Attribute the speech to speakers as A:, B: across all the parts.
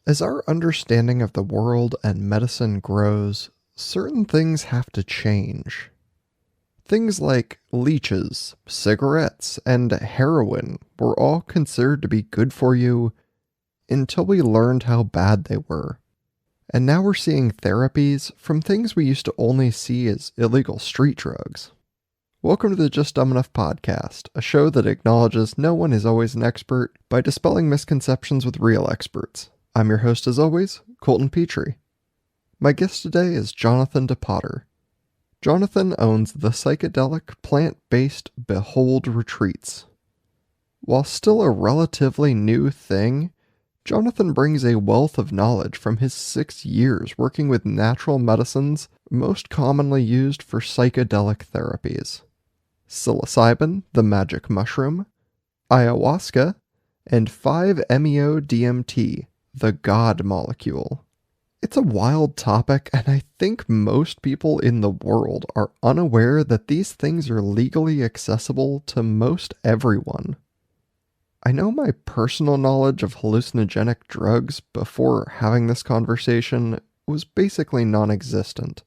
A: As our understanding of the world and medicine grows, certain things have to change. Things like leeches, cigarettes, and heroin were all considered to be good for you until we learned how bad they were. And now we're seeing therapies from things we used to only see as illegal street drugs. Welcome to the Just Dumb Enough podcast, a show that acknowledges no one is always an expert by dispelling misconceptions with real experts. I'm your host as always, Colton Petrie. My guest today is Jonathan DePotter. Jonathan owns the psychedelic plant-based Behold Retreats. While still a relatively new thing, Jonathan brings a wealth of knowledge from his 6 years working with natural medicines most commonly used for psychedelic therapies: Psilocybin, the magic mushroom, Ayahuasca, and 5-MeO-DMT, the God molecule. It's a wild topic, and I think most people in the world are unaware that these things are legally accessible to most everyone. I know my personal knowledge of hallucinogenic drugs before having this conversation was basically non-existent.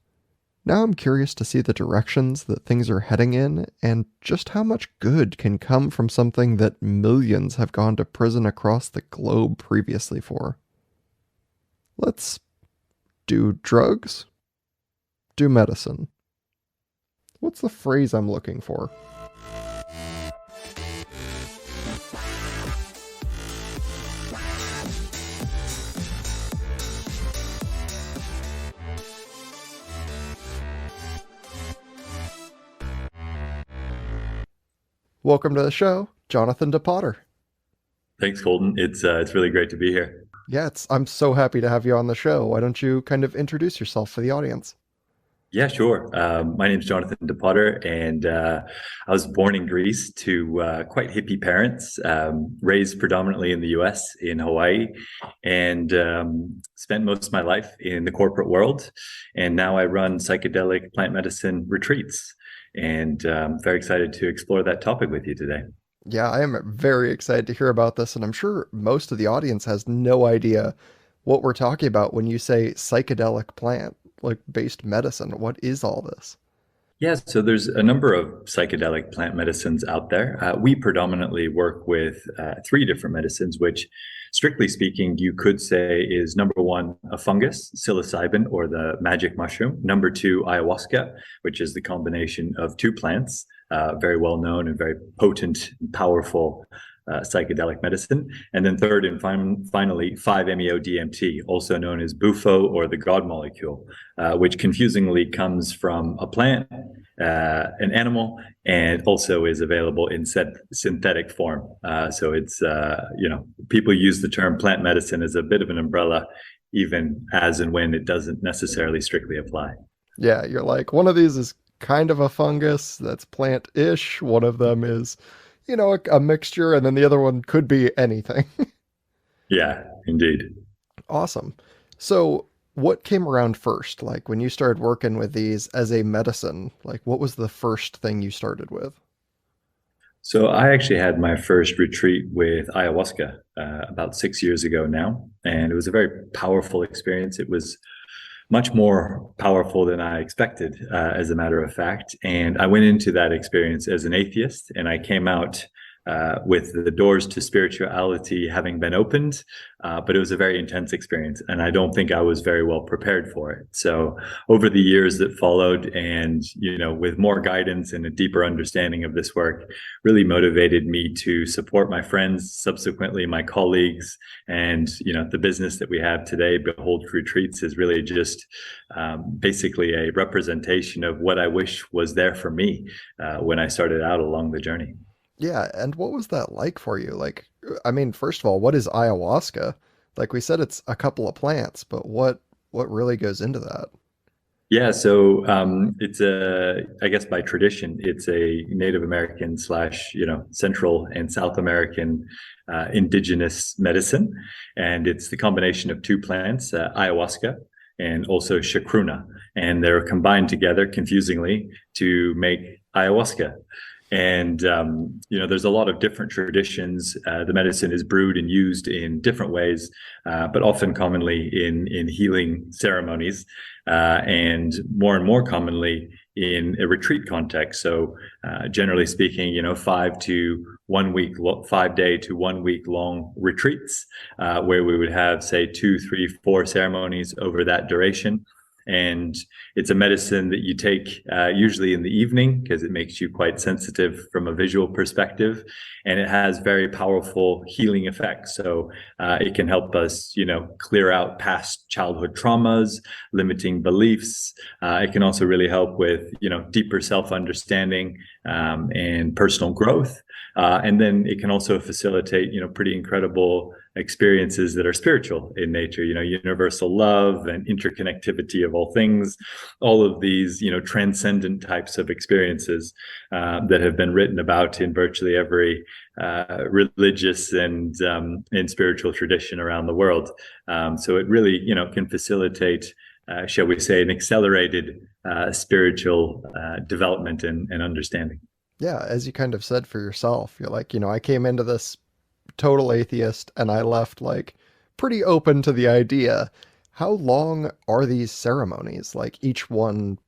A: Now I'm curious to see the directions that things are heading in and just how much good can come from something that millions have gone to prison across the globe previously for. Let's do drugs? Do medicine. What's the phrase I'm looking for? Welcome to the show, Jonathan DePotter.
B: Thanks, Colton. It's really great to be here.
A: Yeah, I'm so happy to have you on the show. Why don't you kind of introduce yourself for the audience?
B: Yeah, sure. My name's Jonathan DePotter, and I was born in Greece to quite hippie parents, raised predominantly in the US, in Hawaii, and spent most of my life in the corporate world. And now I run psychedelic plant medicine retreats, and I'm very excited to explore that topic with you today.
A: Yeah, I am very excited to hear about this, and I'm sure most of the audience has no idea what we're talking about when you say psychedelic plant, like based medicine. What is all this?
B: Yeah, so there's a number of psychedelic plant medicines out there. We predominantly work with 3 different medicines, which, strictly speaking, you could say is number 1, a fungus, psilocybin, or the magic mushroom. Number 2, ayahuasca, which is the combination of 2 plants, very well known and very potent and powerful psychedelic medicine. And then third and finally, 5-MeO-DMT, also known as Bufo or the God molecule, which confusingly comes from a plant, an animal, and also is available in synthetic form. So it's, people use the term plant medicine as a bit of an umbrella, even as and when it doesn't necessarily strictly apply.
A: Yeah, you're like, one of these is kind of a fungus that's plant-ish. One of them is a mixture, and then the other one could be anything.
B: Yeah, indeed.
A: Awesome. So what came around first? Like when you started working with these as a medicine, like what was the first thing you started with?
B: So I actually had my first retreat with ayahuasca about 6 years ago now, and it was a very powerful experience. It was much more powerful than I expected, as a matter of fact. And I went into that experience as an atheist, and I came out with the doors to spirituality having been opened, but it was a very intense experience, and I don't think I was very well prepared for it. So over the years that followed, and with more guidance and a deeper understanding of this work, really motivated me to support my friends, subsequently my colleagues, and the business that we have today, Behold Retreats, is really just basically a representation of what I wish was there for me when I started out along the journey.
A: Yeah, and what was that like for you? Like, I mean, first of all, what is ayahuasca? Like we said, it's a couple of plants, but what really goes into that?
B: Yeah, so it's I guess by tradition, it's a Native American slash, Central and South American indigenous medicine. And it's the combination of 2 plants, ayahuasca and also chacruna. And they're combined together, confusingly, to make ayahuasca. And there's a lot of different traditions. The medicine is brewed and used in different ways, but often commonly in healing ceremonies, and more commonly in a retreat context. So, generally speaking, 5 day to 1 week long retreats, where we would have, say, 2, 3, 4 ceremonies over that duration. And it's a medicine that you take usually in the evening because it makes you quite sensitive from a visual perspective, and it has very powerful healing effects. So it can help us, clear out past childhood traumas, limiting beliefs. It can also really help with, deeper self-understanding and personal growth. And then it can also facilitate, pretty incredible experiences that are spiritual in nature, universal love and interconnectivity of all things, all of these, transcendent types of experiences that have been written about in virtually every religious and spiritual tradition around the world. So it really, can facilitate, shall we say, an accelerated spiritual development and understanding.
A: Yeah, as you kind of said for yourself, you're like, I came into this total atheist and I left like pretty open to the idea. How long are these ceremonies? Like each one,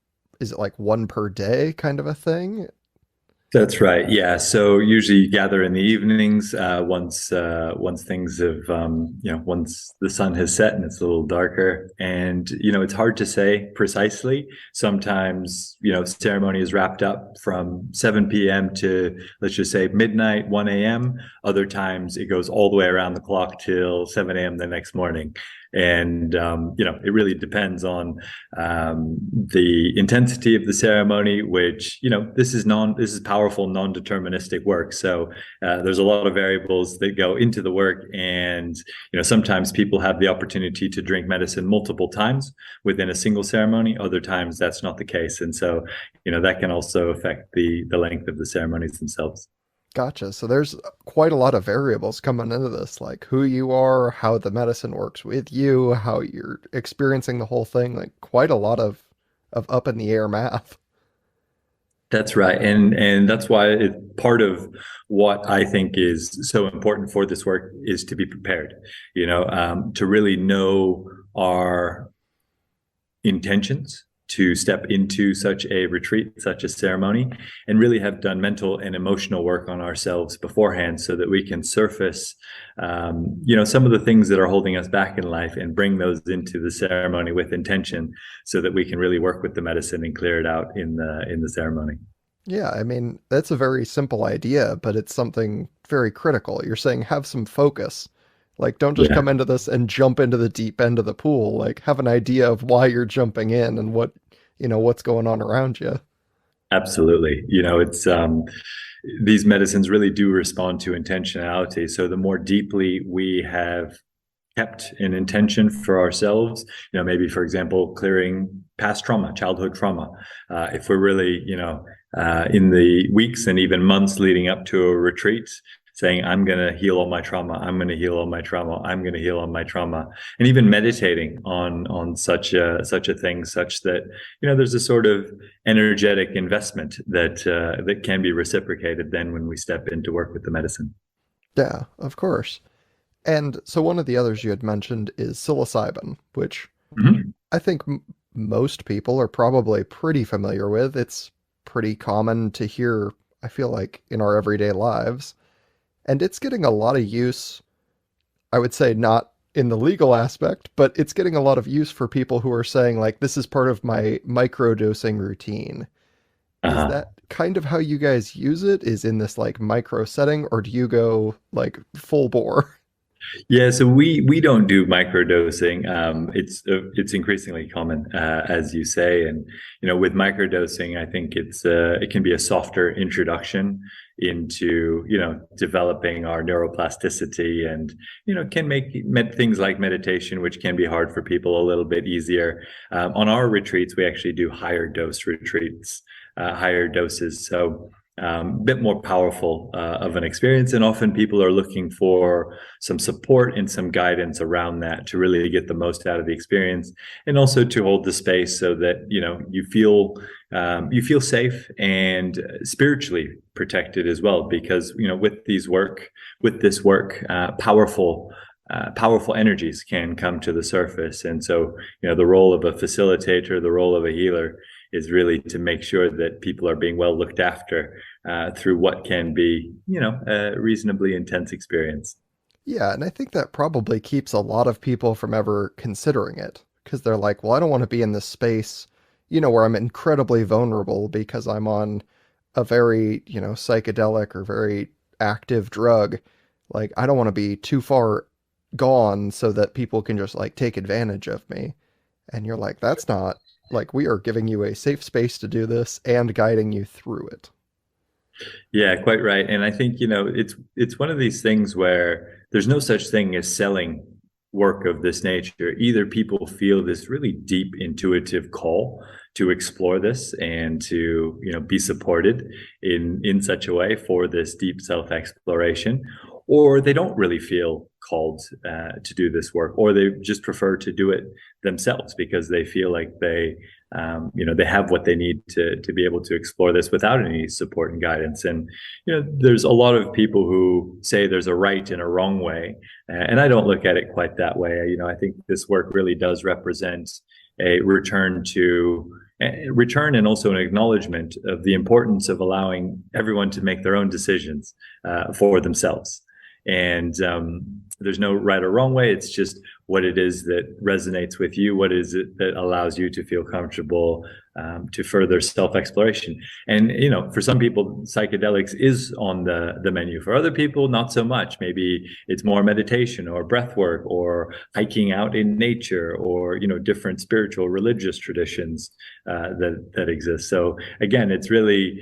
A: is it like one per day kind of a thing?
B: That's right. Yeah. So usually you gather in the evenings, once things have, once the sun has set and it's a little darker. And, it's hard to say precisely. Sometimes, ceremony is wrapped up from 7 p.m. to, let's just say, midnight, 1 a.m. Other times it goes all the way around the clock till 7 a.m. the next morning. And it really depends on the intensity of the ceremony, which this is powerful non-deterministic work. So there's a lot of variables that go into the work, and sometimes people have the opportunity to drink medicine multiple times within a single ceremony. Other times that's not the case, and so that can also affect the length of the ceremonies themselves.
A: Gotcha. So there's quite a lot of variables coming into this, like who you are, how the medicine works with you, how you're experiencing the whole thing, like quite a lot of up in the air math.
B: That's right, and that's why part of what I think is so important for this work is to be prepared. To really know our intentions to step into such a retreat, such a ceremony, and really have done mental and emotional work on ourselves beforehand so that we can surface, some of the things that are holding us back in life and bring those into the ceremony with intention so that we can really work with the medicine and clear it out in the ceremony.
A: Yeah, I mean, that's a very simple idea, but it's something very critical. You're saying have some focus. Like, don't just
B: Yeah.
A: come into this and jump into the deep end of the pool. Like, have an idea of why you're jumping in and what's going on around you.
B: Absolutely. It's these medicines really do respond to intentionality. So the more deeply we have kept an intention for ourselves, maybe, for example, clearing past trauma, childhood trauma, if we're really, in the weeks and even months leading up to a retreat, saying, I'm going to heal all my trauma. I'm going to heal all my trauma. I'm going to heal all my trauma. And even meditating on such a thing, such that, there's a sort of energetic investment that can be reciprocated then when we step in to work with the medicine.
A: Yeah, of course. And so one of the others you had mentioned is psilocybin, which
B: Mhm.
A: I think most people are probably pretty familiar with. It's pretty common to hear, I feel like, in our everyday lives. And it's getting a lot of use, I would say not in the legal aspect, but it's getting a lot of use for people who are saying, like, this is part of my microdosing routine. Is
B: Uh-huh.
A: that kind of how you guys use it? Is in this like micro setting, or do you go like full bore?
B: Yeah, so we don't do microdosing. It's increasingly common, as you say, and with microdosing, I think it can be a softer introduction into developing our neuroplasticity, and can make things like meditation, which can be hard for people, a little bit easier. On our retreats, we actually do higher dose retreats, higher doses. So bit more powerful of an experience. And often people are looking for some support and some guidance around that to really get the most out of the experience, and also to hold the space so that you feel safe and spiritually protected as well. Because with this work, powerful energies can come to the surface. And so, the role of a facilitator, the role of a healer, is really to make sure that people are being well looked after through what can be, a reasonably intense experience.
A: Yeah, and I think that probably keeps a lot of people from ever considering it because they're like, well, I don't want to be in this space, where I'm incredibly vulnerable because I'm on a very, psychedelic or very active drug. Like, I don't want to be too far gone so that people can just like take advantage of me. And you're like, that's not like we are giving you a safe space to do this and guiding you through it.
B: Yeah, quite right. And I think, it's one of these things where there's no such thing as selling work of this nature. Either people feel this really deep intuitive call to explore this and to, be supported in such a way for this deep self-exploration, or they don't really feel called to do this work, or they just prefer to do it themselves because they feel like they have what they need to be able to explore this without any support and guidance. And there's a lot of people who say there's a right and a wrong way, and I don't look at it quite that way. I think this work really does represent a return and also an acknowledgement of the importance of allowing everyone to make their own decisions for themselves. And there's no right or wrong way. It's just what it is that resonates with you. What is it that allows you to feel comfortable to further self-exploration? And for some people, psychedelics is on the menu. For other people, not so much. Maybe it's more meditation or breath work or hiking out in nature, or different spiritual religious traditions that exist. So again, it's really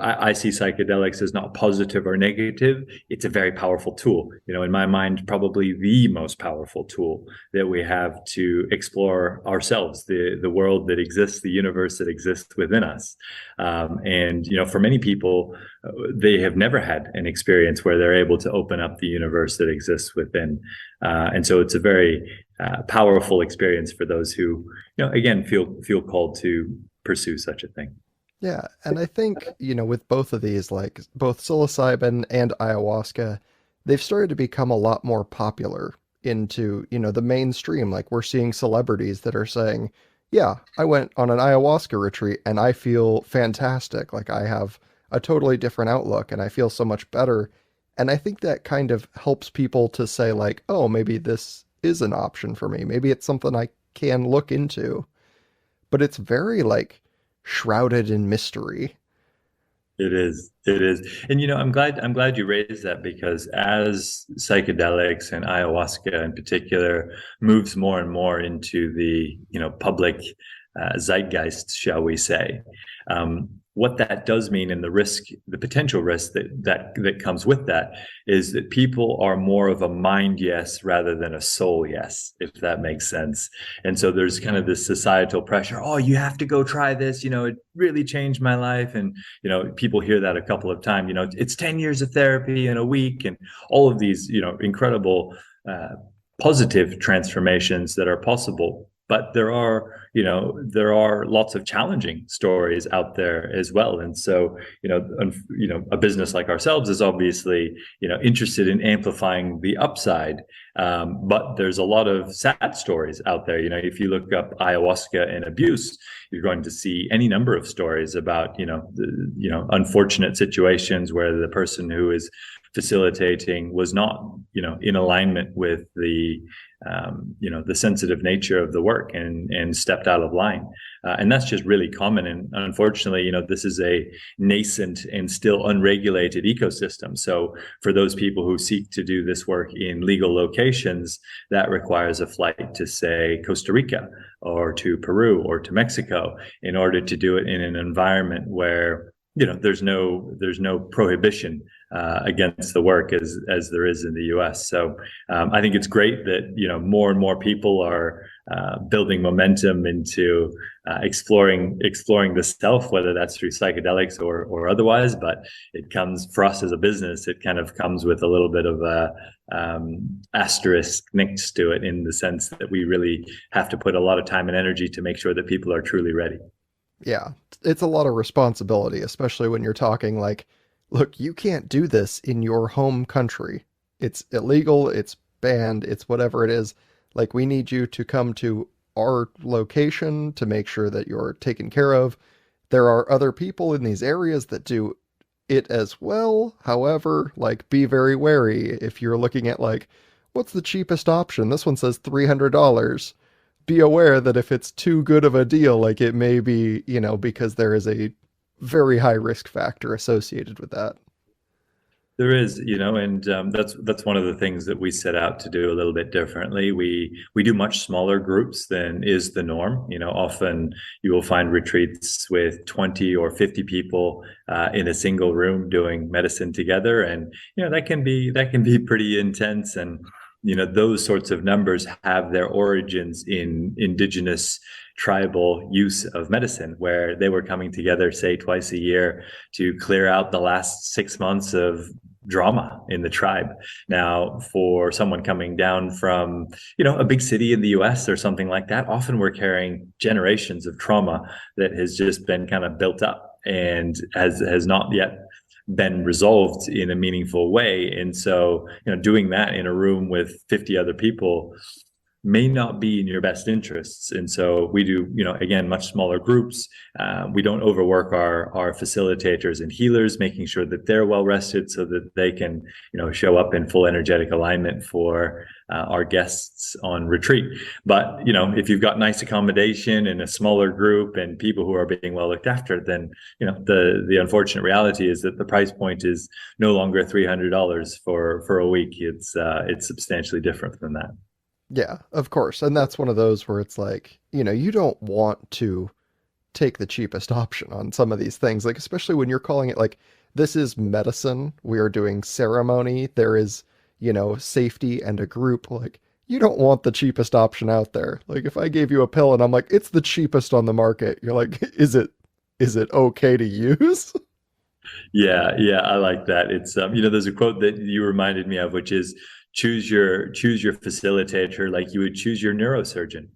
B: I see psychedelics as not positive or negative. It's a very powerful tool. In my mind, probably the most powerful tool that we have to explore ourselves, the world that exists, the universe that exists within us. And for many people, they have never had an experience where they're able to open up the universe that exists within. And so it's a very powerful experience for those who, again, feel called to pursue such a thing.
A: Yeah, and I think, with both of these, like both psilocybin and ayahuasca, they've started to become a lot more popular into, the mainstream. Like we're seeing celebrities that are saying, yeah, I went on an ayahuasca retreat and I feel fantastic. Like I have a totally different outlook and I feel so much better. And I think that kind of helps people to say like, oh, maybe this is an option for me. Maybe it's something I can look into. But it's very like shrouded in mystery.
B: It is. It is. And I'm glad you raised that, because as psychedelics and ayahuasca in particular moves more and more into the, public zeitgeist, shall we say, what that does mean, and the potential risk that comes with that, is that people are more of a mind yes rather than a soul yes, if that makes sense. And so there's kind of this societal pressure. Oh, you have to go try this. It really changed my life. And people hear that a couple of times. It's 10 years of therapy in a week, and all of these incredible positive transformations that are possible. But there are lots of challenging stories out there as well. And so, a business like ourselves is obviously, interested in amplifying the upside. But there's a lot of sad stories out there. If you look up ayahuasca and abuse, you're going to see any number of stories about, unfortunate situations where the person who is facilitating was not, in alignment with the sensitive nature of the work, and stepped out of line. And that's just really common. And unfortunately, this is a nascent and still unregulated ecosystem. So for those people who seek to do this work in legal locations, that requires a flight to, say, Costa Rica or to Peru or to Mexico in order to do it in an environment where there's no prohibition against the work as there is in the U.S. So I think it's great that more and more people are building momentum into exploring the self, whether that's through psychedelics or otherwise. But it comes for us as a business. It kind of comes with a little bit of a asterisk next to it, in the sense that we really have to put a lot of time and energy to make sure that people are truly ready.
A: Yeah, it's a lot of responsibility, especially when you're talking like, look, you can't do this in your home country. It's illegal, it's banned, it's whatever it is. Like, we need you to come to our location to make sure that you're taken care of. There are other people in these areas that do it as well. However, like, be very wary if you're looking at like, what's the cheapest option? This one says $300. Be aware that if it's too good of a deal, like it may be, because there is a very high risk factor associated with that.
B: There is, and that's one of the things that we set out to do a little bit differently. We do much smaller groups than is the norm. Often you will find retreats with 20 or 50 people in a single room doing medicine together, and that can be pretty intense. And those sorts of numbers have their origins in indigenous tribal use of medicine, where they were coming together, say, twice a year to clear out the last 6 months of drama in the tribe. Now, for someone coming down from, a big city in the US or something like that, often we're carrying generations of trauma that has just been kind of built up and has not yet been resolved in a meaningful way. And so, doing that in a room with 50 other people may not be in your best interests. And so we do, again, much smaller groups. We don't overwork our facilitators and healers, making sure that they're well rested so that they can, show up in full energetic alignment for our guests on retreat. But, if you've got nice accommodation and a smaller group and people who are being well looked after, then, the unfortunate reality is that the price point is no longer $300 for a week. It's substantially different than that.
A: Yeah, of course. And that's one of those where it's like, you don't want to take the cheapest option on some of these things. Like, especially when you're calling it like, this is medicine. We are doing ceremony. There is, safety and a group. Like, you don't want the cheapest option out there. Like, if I gave you a pill and I'm like, it's the cheapest on the market, you're like, is it okay to use?
B: Yeah, yeah, I like that. It's there's a quote that you reminded me of, which is choose your facilitator like you would choose your neurosurgeon.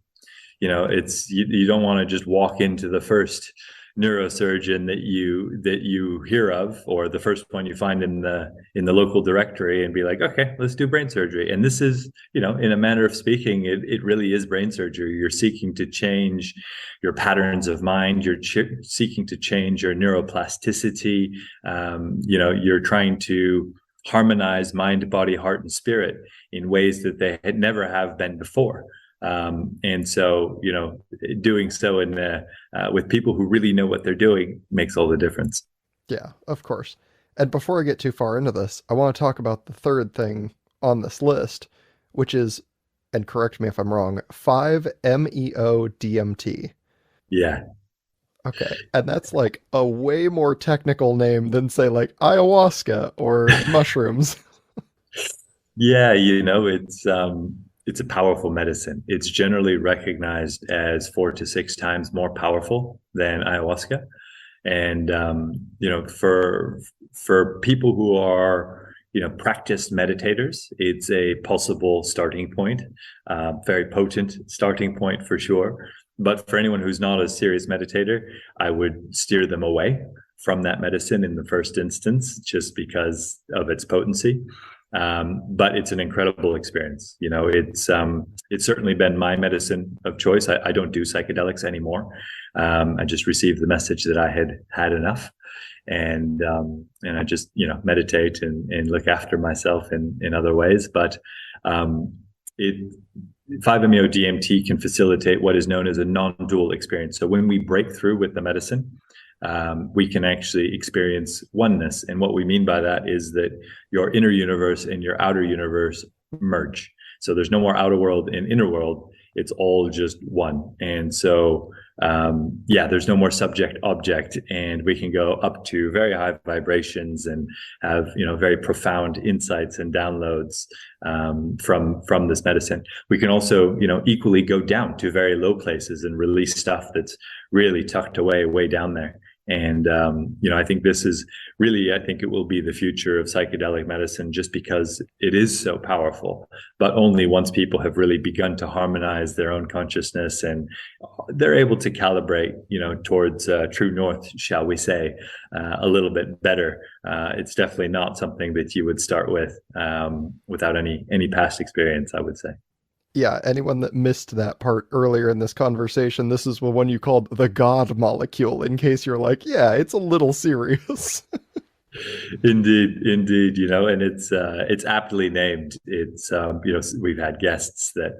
B: It's you don't want to just walk into the first neurosurgeon that you hear of, or the first one you find in the local directory, and be like, okay, let's do brain surgery. And this is, in a manner of speaking, it really is brain surgery. You're seeking to change your patterns of mind. You're seeking to change your neuroplasticity. You're trying to harmonize mind, body, heart, and spirit in ways that they had never have been before. And so, doing so with people who really know what they're doing makes all the difference.
A: Yeah, of course. And before I get too far into this, I want to talk about the third thing on this list, which is, and correct me if I'm wrong, 5-MeO DMT.
B: Yeah.
A: Okay. And that's like a way more technical name than, say, like ayahuasca or mushrooms.
B: Yeah, it's a powerful medicine. It's generally recognized as 4 to 6 times more powerful than ayahuasca. And for people who are practiced meditators, it's a pulsable starting point, very potent starting point for sure. But for anyone who's not a serious meditator, I would steer them away from that medicine in the first instance, just because of its potency. But it's an incredible experience. It's certainly been my medicine of choice. I don't do psychedelics anymore. I just received the message that I had enough, and I just meditate and look after myself in other ways. But it 5-MeO DMT can facilitate what is known as a non-dual experience. So when we break through with the medicine, we can actually experience oneness. And what we mean by that is that your inner universe and your outer universe merge. So there's no more outer world and inner world. it's all just one. And so yeah, there's no more subject object, and we can go up to very high vibrations and have, you know, very profound insights and downloads from this medicine. We can also, you know, equally go down to very low places and release stuff that's really tucked away way down there. And you know, I think this is really, I think it will be the future of psychedelic medicine, just because it is so powerful, but only once people have really begun to harmonize their own consciousness and they're able to calibrate, you know, towards true north, shall we say, a little bit better. It's definitely not something that you would start with without any past experience, I would say.
A: Yeah, anyone that missed that part earlier in this conversation, this is the one you called the God molecule, in case you're like, yeah, it's a little serious.
B: Indeed, indeed, you know, and it's aptly named. It's you know, we've had guests that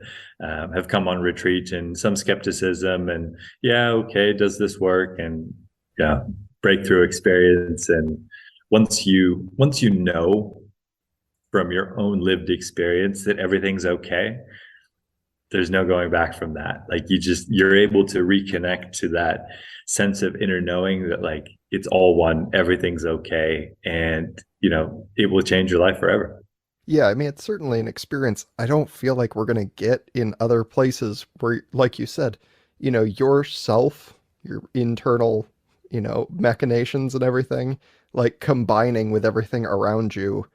B: have come on retreat and some skepticism, and yeah, okay, does this work? And yeah, breakthrough experience. And once you know from your own lived experience that everything's okay, there's no going back from that. Like you're able to reconnect to that sense of inner knowing that like it's all one, everything's okay, and you know, it will change your life forever.
A: Yeah, I mean, it's certainly an experience I don't feel like we're going to get in other places where, like you said, you know, yourself, your internal, you know, machinations and everything, like combining with everything around you.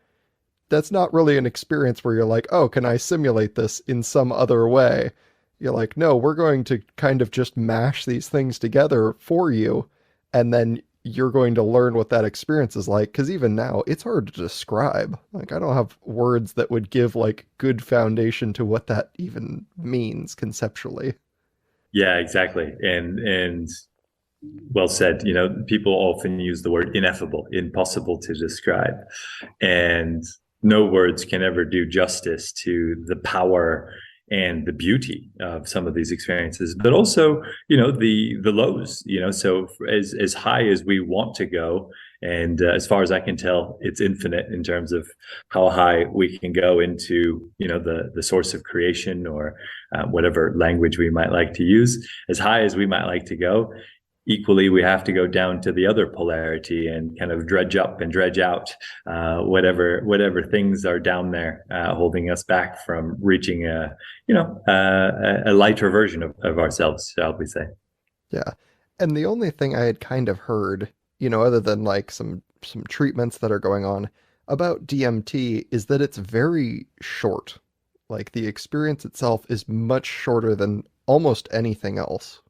A: That's not really an experience where you're like, oh, can I simulate this in some other way? You're like, no, we're going to kind of just mash these things together for you, and then you're going to learn what that experience is like. Because even now, it's hard to describe. Like, I don't have words that would give like good foundation to what that even means conceptually.
B: Yeah, exactly. And well said. You know, people often use the word ineffable, impossible to describe. And no words can ever do justice to the power and the beauty of some of these experiences, but also, you know, the lows, you know, so as high as we want to go, and as far as I can tell, it's infinite in terms of how high we can go into, you know, the source of creation, or whatever language we might like to use. As high as we might like to go, equally we have to go down to the other polarity and kind of dredge up and dredge out whatever things are down there holding us back from reaching a lighter version of ourselves, shall we say.
A: Yeah. And the only thing I had kind of heard, you know, other than like some treatments that are going on about DMT, is that it's very short. Like the experience itself is much shorter than almost anything else.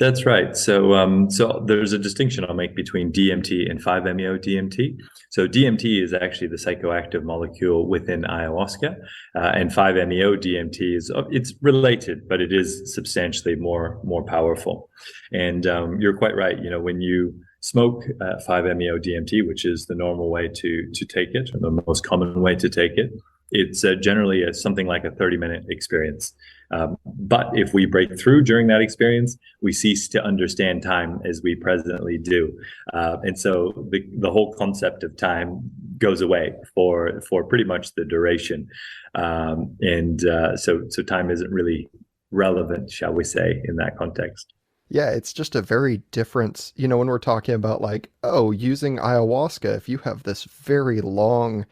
B: That's right. So there's a distinction I'll make between DMT and 5-MeO DMT. So DMT is actually the psychoactive molecule within ayahuasca, and 5-MeO DMT it's related, but it is substantially more powerful. And you're quite right. You know, when you smoke 5-MeO DMT, which is the normal way to take it, or the most common way to take it, it's generally something like a 30-minute experience. But if we break through during that experience, we cease to understand time as we presently do. And so the whole concept of time goes away for pretty much the duration. So time isn't really relevant, shall we say, in that context.
A: Yeah, it's just a very different, you know, when we're talking about like, oh, using ayahuasca, if you have this very long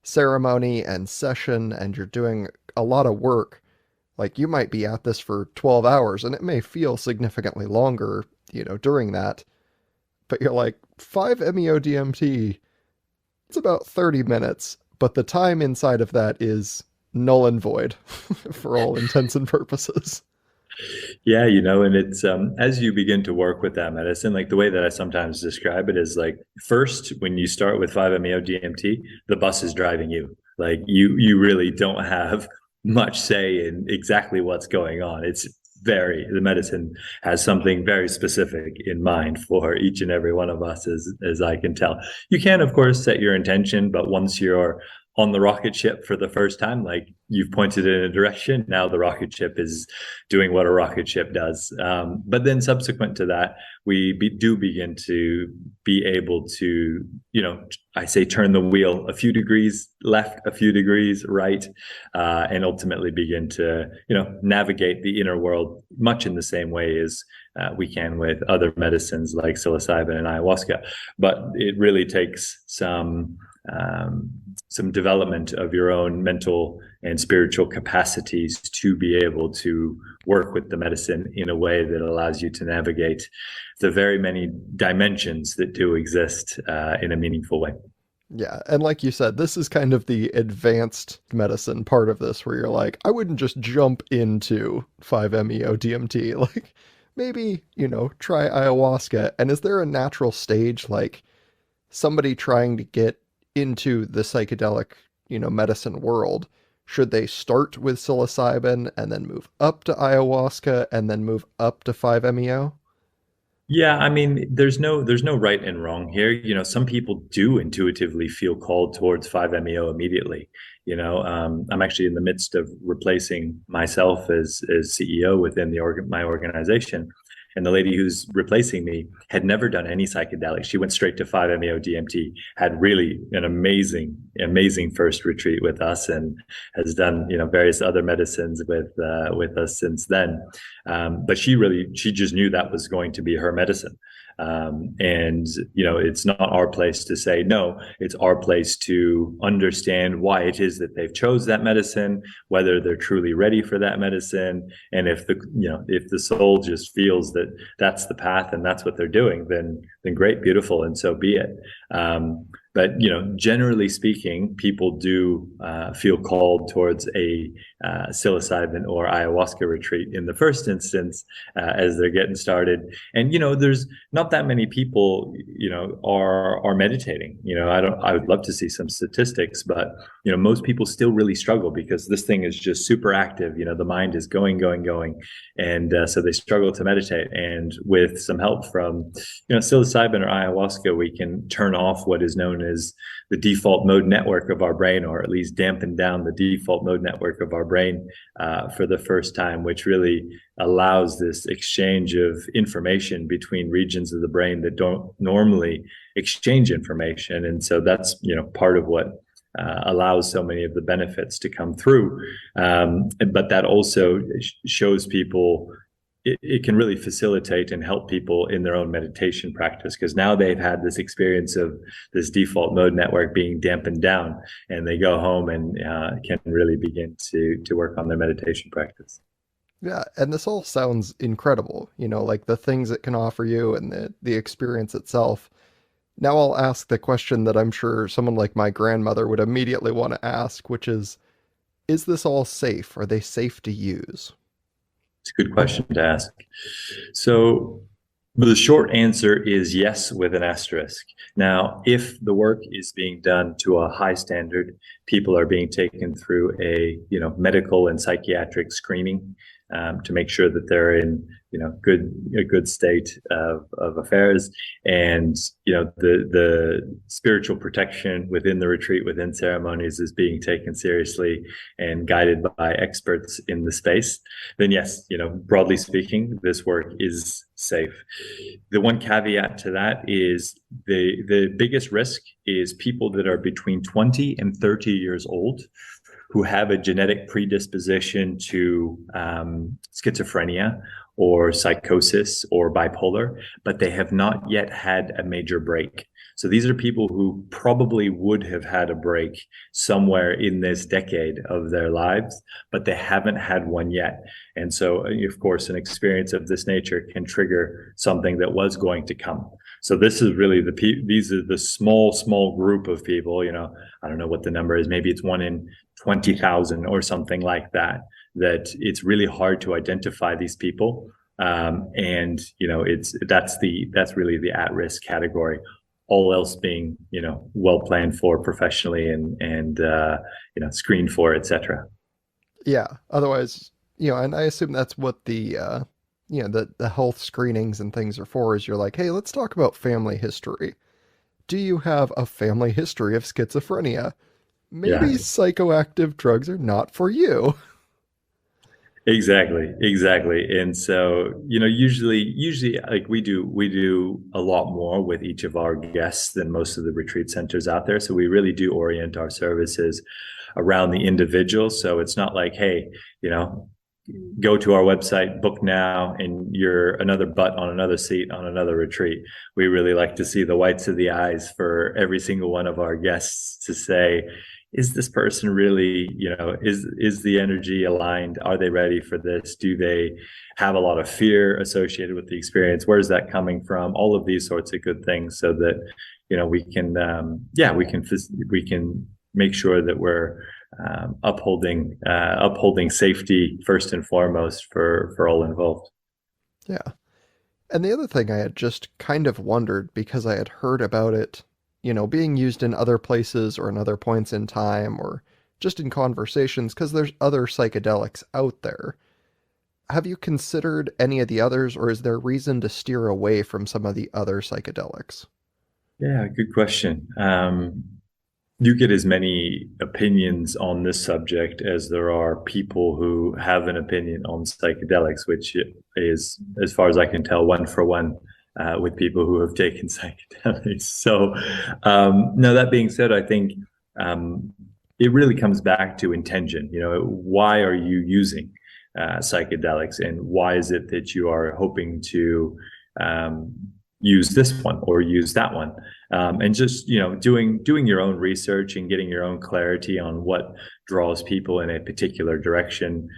A: ceremony and session and you're doing a lot of work, like you might be at this for 12 hours and it may feel significantly longer, you know, during that. But you're like, 5-MeO DMT, it's about 30 minutes, but the time inside of that is null and void for all intents and purposes.
B: Yeah, you know, and it's as you begin to work with that medicine, like the way that I sometimes describe it is like, first, when you start with 5-MeO DMT, the bus is driving you. Like you really don't have much say in exactly what's going on. The medicine has something very specific in mind for each and every one of us, as I can tell. You can, of course, set your intention, but once you're on the rocket ship for the first time. Like, you've pointed in a direction, now the rocket ship is doing what a rocket ship does. But then subsequent to that, do begin to be able to, I say, turn the wheel a few degrees left, a few degrees right, and ultimately begin to, navigate the inner world much in the same way as we can with other medicines like psilocybin and ayahuasca. But it really takes some development of your own mental and spiritual capacities to be able to work with the medicine in a way that allows you to navigate the very many dimensions that do exist in a meaningful way.
A: Yeah, and like you said, this is kind of the advanced medicine part of this where you're like, I wouldn't just jump into 5-MeO DMT. Like, maybe, try ayahuasca. And is there a natural stage, like somebody trying to get into the psychedelic, medicine world? Should they start with psilocybin and then move up to ayahuasca and then move up to 5-MeO?
B: Yeah, I mean, there's no right and wrong here. Some people do intuitively feel called towards 5-MeO immediately. I'm actually in the midst of replacing myself as CEO within my organization. And the lady who's replacing me had never done any psychedelics. She went straight to 5-MeO DMT, had really an amazing, amazing first retreat with us, and has done, various other medicines with us since then. But she just knew that was going to be her medicine. And it's not our place to say no. It's our place to understand why it is that they've chose that medicine, whether they're truly ready for that medicine, and if the soul just feels that that's the path and that's what they're doing, then great, beautiful, and so be it. But generally speaking, people do feel called towards a psilocybin or ayahuasca retreat in the first instance as they're getting started. And there's not that many people are meditating. I would love to see some statistics, but most people still really struggle because this thing is just super active. The mind is going, and so they struggle to meditate. And with some help from psilocybin or ayahuasca, we can turn off what is known as the default mode network of our brain, or at least dampen down the default mode network of our brain for the first time, which really allows this exchange of information between regions of the brain that don't normally exchange information. And so that's part of what allows so many of the benefits to come through. But that also shows people, it can really facilitate and help people in their own meditation practice, because now they've had this experience of this default mode network being dampened down, and they go home and can really begin to work on their meditation practice.
A: Yeah, and this all sounds incredible, like the things it can offer you and the experience itself. Now I'll ask the question that I'm sure someone like my grandmother would immediately want to ask, which is this all safe? Are they safe to use?
B: It's a good question to ask. So the short answer is yes, with an asterisk. Now, if the work is being done to a high standard, people are being taken through a medical and psychiatric screening to make sure that they're in a good state of affairs, and the spiritual protection within the retreat, within ceremonies, is being taken seriously and guided by experts in the space, then yes, broadly speaking, this work is safe. The one caveat to that is the biggest risk is people that are between 20 and 30 years old, who have a genetic predisposition to schizophrenia or psychosis or bipolar, but they have not yet had a major break. So these are people who probably would have had a break somewhere in this decade of their lives, but they haven't had one yet. And so, of course, an experience of this nature can trigger something that was going to come. So this is really these are the small group of people. I don't know what the number is. Maybe it's 1 in 20,000 or something like that. That it's really hard to identify these people, and that's really the at-risk category. All else being well planned for professionally and screened for, etc.
A: Yeah. Otherwise, and I assume that's what the health screenings and things are for, is you're like, hey, let's talk about family history. Do you have a family history of schizophrenia? maybe
B: Yeah.
A: psychoactive drugs are not for you.
B: Exactly. And so, usually like we do a lot more with each of our guests than most of the retreat centers out there. So we really do orient our services around the individual. So it's not like, hey, you know, go to our website, book now, and you're another butt on another seat on another retreat. We really like to see the whites of the eyes for every single one of our guests to say, is this person really, is the energy aligned? Are they ready for this? Do they have a lot of fear associated with the experience? Where's that coming from? All of these sorts of good things, so that we can, we can make sure that we're upholding safety first and foremost for all involved.
A: Yeah. And the other thing I had just kind of wondered because I had heard about it, being used in other places or in other points in time or just in conversations because there's other psychedelics out there. Have you considered any of the others, or is there reason to steer away from some of the other psychedelics?
B: Yeah, good question. You get as many opinions on this subject as there are people who have an opinion on psychedelics, which is, as far as I can tell, one for one with people who have taken psychedelics. So, no, that being said, I think it really comes back to intention. Why are you using psychedelics, and why is it that you are hoping to use this one or use that one? And just doing your own research and getting your own clarity on what draws people in a particular direction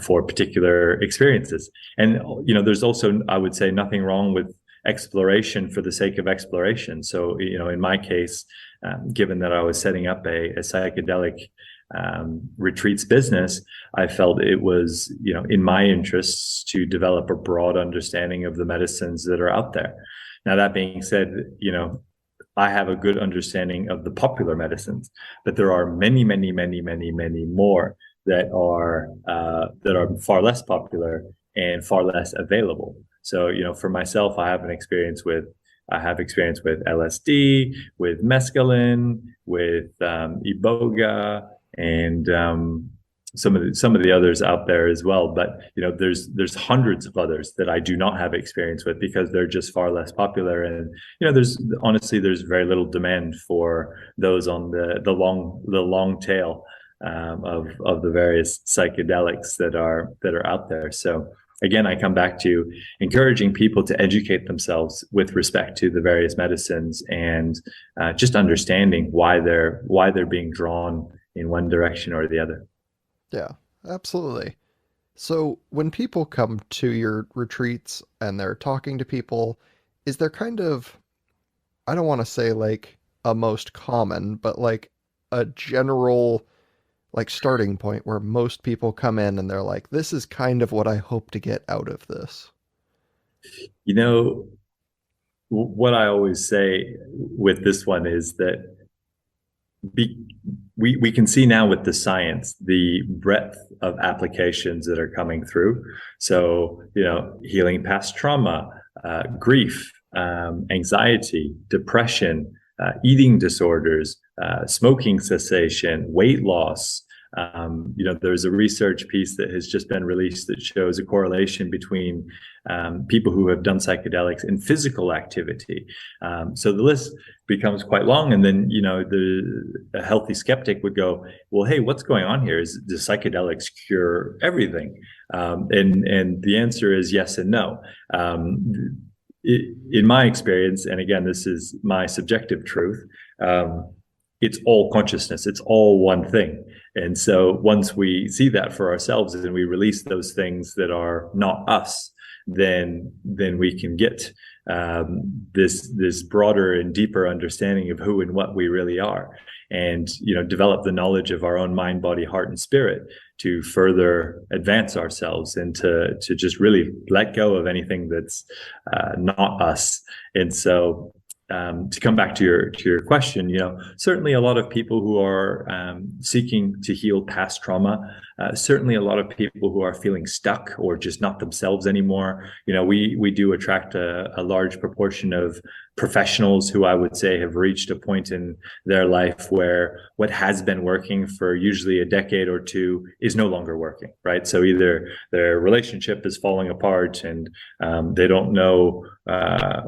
B: for particular experiences. And there's also, I would say, nothing wrong with exploration for the sake of exploration. So in my case, given that I was setting up a psychedelic retreats business, I felt it was in my interests to develop a broad understanding of the medicines that are out there. Now, that being said, I have a good understanding of the popular medicines, but there are many, many, many, many, many more that are far less popular and far less available. So, for myself, I have experience with LSD, with mescaline, with iboga, and some of the others out there as well. But there's hundreds of others that I do not have experience with because they're just far less popular. And there's very little demand for those on the long tail of the various psychedelics that are out there. So again, I come back to encouraging people to educate themselves with respect to the various medicines, and just understanding why they're being drawn in one direction or the other.
A: Yeah, absolutely. So when people come to your retreats and they're talking to people, is there kind of, I don't want to say like a most common, but like a general like starting point where most people come in and they're like, this is kind of what I hope to get out of this?
B: You know, what I always say with this one is that be, we can see now with the science the breadth of applications that are coming through. So, healing past trauma, grief, anxiety, depression, eating disorders, smoking cessation, weight loss. There's a research piece that has just been released that shows a correlation between people who have done psychedelics and physical activity. So the list becomes quite long. And then, a healthy skeptic would go, well, hey, what's going on here? Do psychedelics cure everything? And the answer is yes and no. In my experience, and again, this is my subjective truth, it's all consciousness. It's all one thing. And so once we see that for ourselves and we release those things that are not us, then we can get this broader and deeper understanding of who and what we really are, and develop the knowledge of our own mind, body, heart, and spirit to further advance ourselves, and to just really let go of anything that's not us. And so to come back to your question, certainly a lot of people who are seeking to heal past trauma certainly a lot of people who are feeling stuck or just not themselves anymore. We do attract a large proportion of professionals who I would say have reached a point in their life where what has been working for usually a decade or two is no longer working, right? So either their relationship is falling apart and they don't know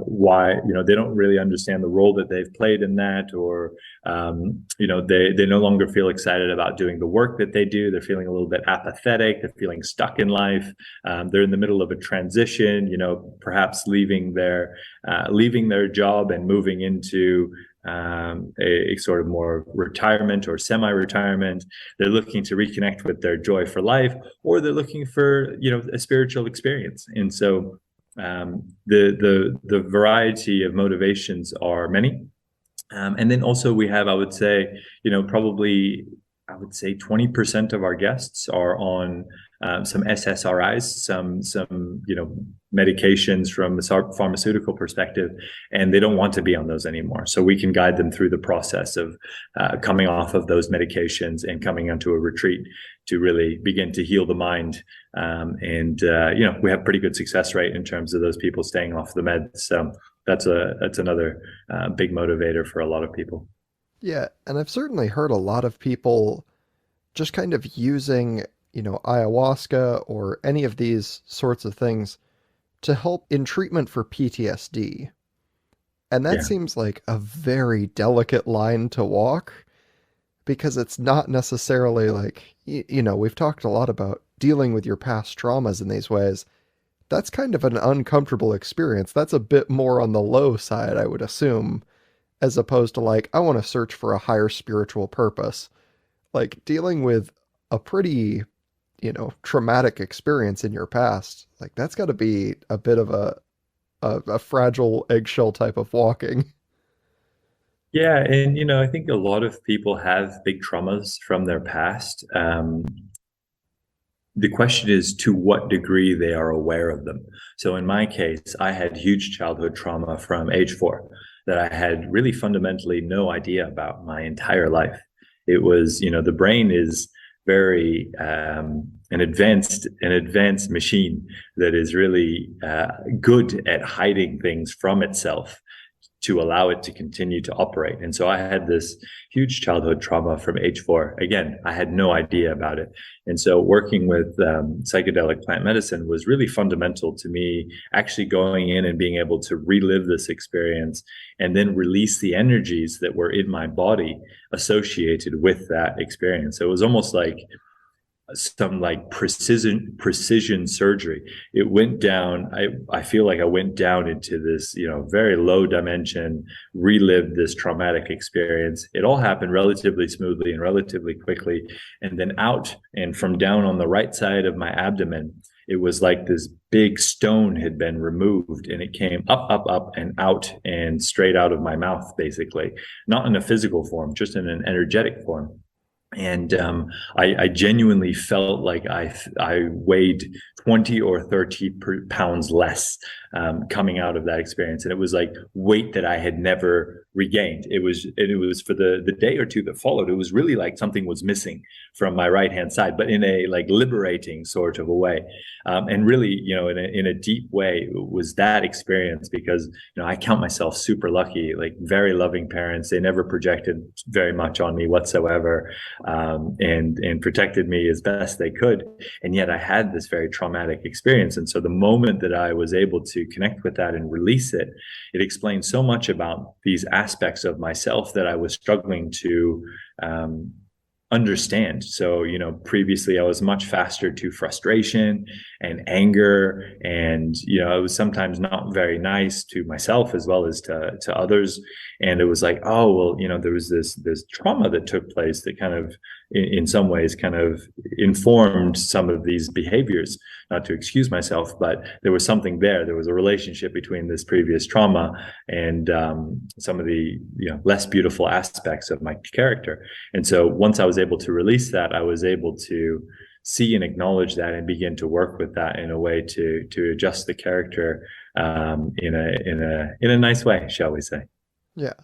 B: why, they don't really understand the role that they've played in that, or they no longer feel excited about doing the work that they do. They're feeling a little bit apathetic. They're feeling stuck in life. They're in the middle of a transition, perhaps leaving their job and moving into a sort of more retirement or semi-retirement. They're looking to reconnect with their joy for life, or they're looking for a spiritual experience. And so the variety of motivations are many. And then also we have, I would say, probably, I would say 20% of our guests are on some SSRIs, some medications from a pharmaceutical perspective, and they don't want to be on those anymore. So we can guide them through the process of coming off of those medications and coming onto a retreat to really begin to heal the mind. We have pretty good success rate in terms of those people staying off the meds. So that's another big motivator for a lot of people.
A: Yeah, and I've certainly heard a lot of people just kind of using, ayahuasca or any of these sorts of things to help in treatment for PTSD. And that
B: Yeah.
A: seems like a very delicate line to walk because it's not necessarily like, we've talked a lot about dealing with your past traumas in these ways. That's kind of an uncomfortable experience. That's a bit more on the low side, I would assume, as opposed to like, I want to search for a higher spiritual purpose. Like dealing with a pretty, traumatic experience in your past, like that's got to be a bit of a fragile eggshell type of walking.
B: Yeah, and I think a lot of people have big traumas from their past. The question is to what degree they are aware of them. So in my case, I had huge childhood trauma from age 4 that I had really fundamentally no idea about my entire life. It was, the brain is very an advanced machine that is really good at hiding things from itself to allow it to continue to operate. And so I had this huge childhood trauma from age 4. Again, I had no idea about it. And so working with psychedelic plant medicine was really fundamental to me actually going in and being able to relive this experience and then release the energies that were in my body associated with that experience. So it was almost like some like precision surgery. It went down. I feel like I went down into this, very low dimension, relived this traumatic experience. It all happened relatively smoothly and relatively quickly. And then out and from down on the right side of my abdomen, it was like this big stone had been removed and it came up, and out and straight out of my mouth, basically, not in a physical form, just in an energetic form. And I genuinely felt like I weighed 20 or 30 pounds less coming out of that experience. And it was like weight that I had never regained. It was for the day or two that followed, it was really like something was missing from my right hand side, but in a like liberating sort of a way. And really, in a deep way, it was that experience because, I count myself super lucky, like very loving parents. They never projected very much on me whatsoever. And protected me as best they could. And yet I had this very traumatic experience. And so the moment that I was able to connect with that and release it, it explained so much about these aspects of myself that I was struggling to understand. So, previously I was much faster to frustration and anger. And, I was sometimes not very nice to myself as well as to others. And it was like, oh, well, there was this trauma that took place that kind of, in some ways, kind of informed some of these behaviors. Not to excuse myself, but there was something there. There was a relationship between this previous trauma and some of the less beautiful aspects of my character. And so once I was able to release that, I was able to see and acknowledge that and begin to work with that in a way to adjust the character in a nice way, shall we say.
A: Yeah.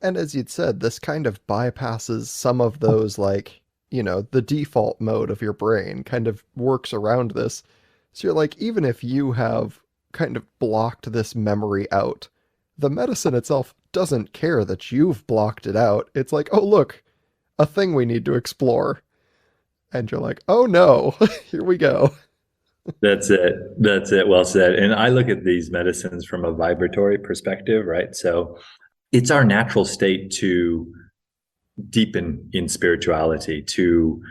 A: And as you'd said, this kind of bypasses some of those like the default mode of your brain kind of works around this. So you're like, even if you have kind of blocked this memory out, the medicine itself doesn't care that you've blocked it out. It's like, oh, look, a thing we need to explore. And you're like, oh no, here we go.
B: That's it. That's it. Well said. And I look at these medicines from a vibratory perspective, right? So it's our natural state to deepen in spirituality, to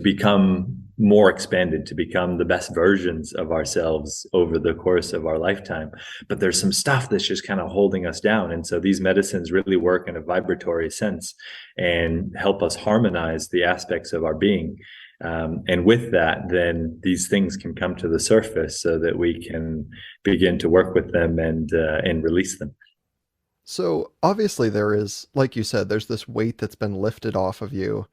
B: become more expanded, to become the best versions of ourselves over the course of our lifetime. But there's some stuff that's just kind of holding us down. And so these medicines really work in a vibratory sense and help us harmonize the aspects of our being. And with that, then these things can come to the surface so that we can begin to work with them and release them.
A: So obviously there is, like you said, there's this weight that's been lifted off of you,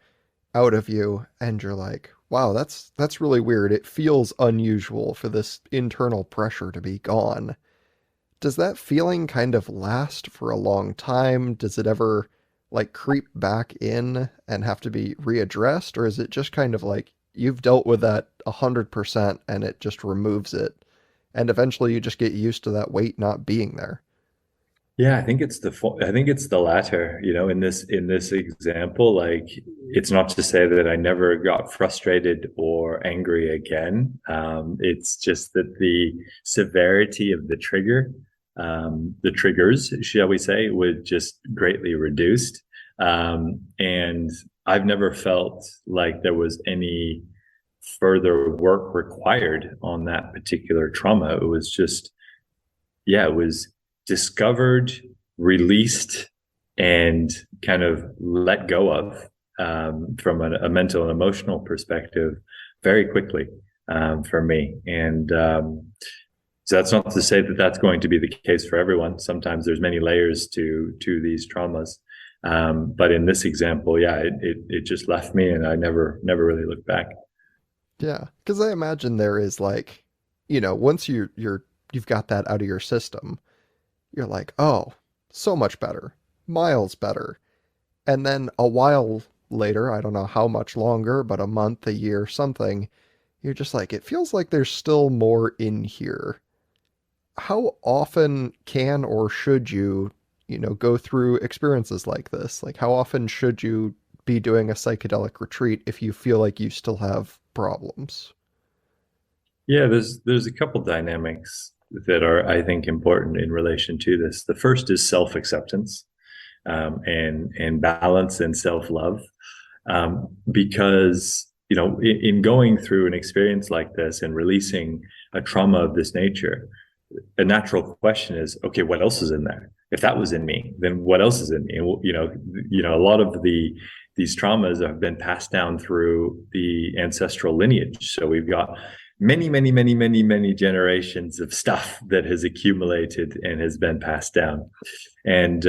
A: out of you, and you're like, wow, that's really weird. It feels unusual for this internal pressure to be gone. Does that feeling kind of last for a long time? Does it ever like creep back in and have to be readdressed? Or is it just kind of like you've dealt with that 100% and it just removes it? And eventually you just get used to that weight not being there.
B: Yeah, I think it's the latter, in this example, like it's not to say that I never got frustrated or angry again. It's just that the severity of the triggers, shall we say, was just greatly reduced. And I've never felt like there was any further work required on that particular trauma. It was just, yeah, it was discovered, released, and kind of let go of, from a mental and emotional perspective very quickly, for me. And so that's not to say that that's going to be the case for everyone. Sometimes there's many layers to these traumas. But in this example, yeah, it just left me, and I never really looked back.
A: Yeah, because I imagine there is like, once you've got that out of your system, you're like, oh, so much better, miles better. And then a while later, I don't know how much longer, but a month, a year, something, you're just like, it feels like there's still more in here. How often can or should you, go through experiences like this? Like, how often should you be doing a psychedelic retreat if you feel like you still have problems?
B: Yeah, there's a couple dynamics that are, I think, important in relation to this. The first is self-acceptance, and balance and self-love, because in going through an experience like this and releasing a trauma of this nature, a natural question is, okay, what else is in there? If that was in me, then what else is in me? And a lot of these traumas have been passed down through the ancestral lineage. So we've got many generations of stuff that has accumulated and has been passed down. And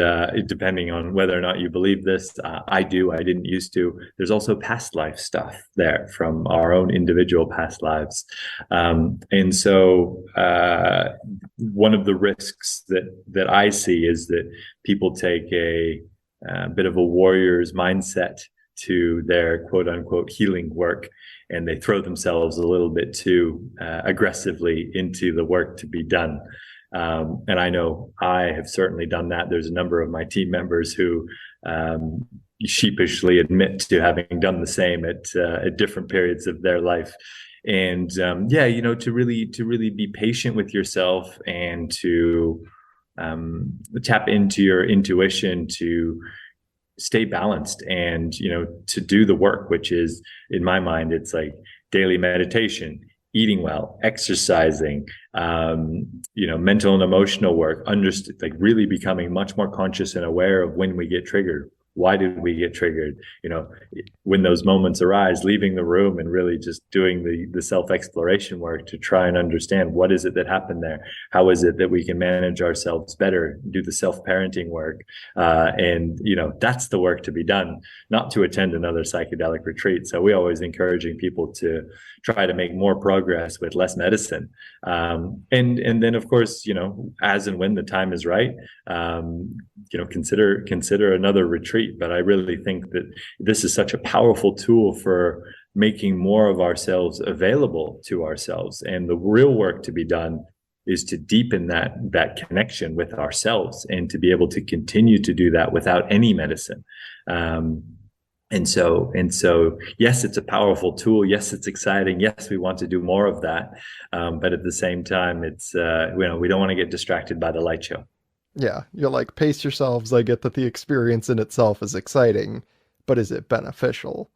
B: depending on whether or not you believe this, I do, I didn't used to. There's also past life stuff there from our own individual past lives. And so one of the risks that I see is that people take a bit of a warrior's mindset to their quote unquote healing work, and they throw themselves a little bit too aggressively into the work to be done. And I know I have certainly done that. There's a number of my team members who sheepishly admit to having done the same at different periods of their life. And to really be patient with yourself and to tap into your intuition, to stay balanced, and to do the work, which is, in my mind, it's like daily meditation, eating well, exercising, mental and emotional work, like really becoming much more conscious and aware of when we get triggered. Why did we get triggered? When those moments arise, leaving the room and really just doing the self-exploration work to try and understand what is it that happened there? How is it that we can manage ourselves better, do the self-parenting work? And that's the work to be done, not to attend another psychedelic retreat. So we always encouraging people to try to make more progress with less medicine. And then of course, as and when the time is right, consider another retreat. retreat, but I really think that this is such a powerful tool for making more of ourselves available to ourselves. And the real work to be done is to deepen that connection with ourselves, and to be able to continue to do that without any medicine. And so, yes, it's a powerful tool. Yes, it's exciting. Yes, we want to do more of that. But at the same time, it's, we don't want to get distracted by the light show.
A: Yeah, you're like, pace yourselves. I get that the experience in itself is exciting, but is it beneficial?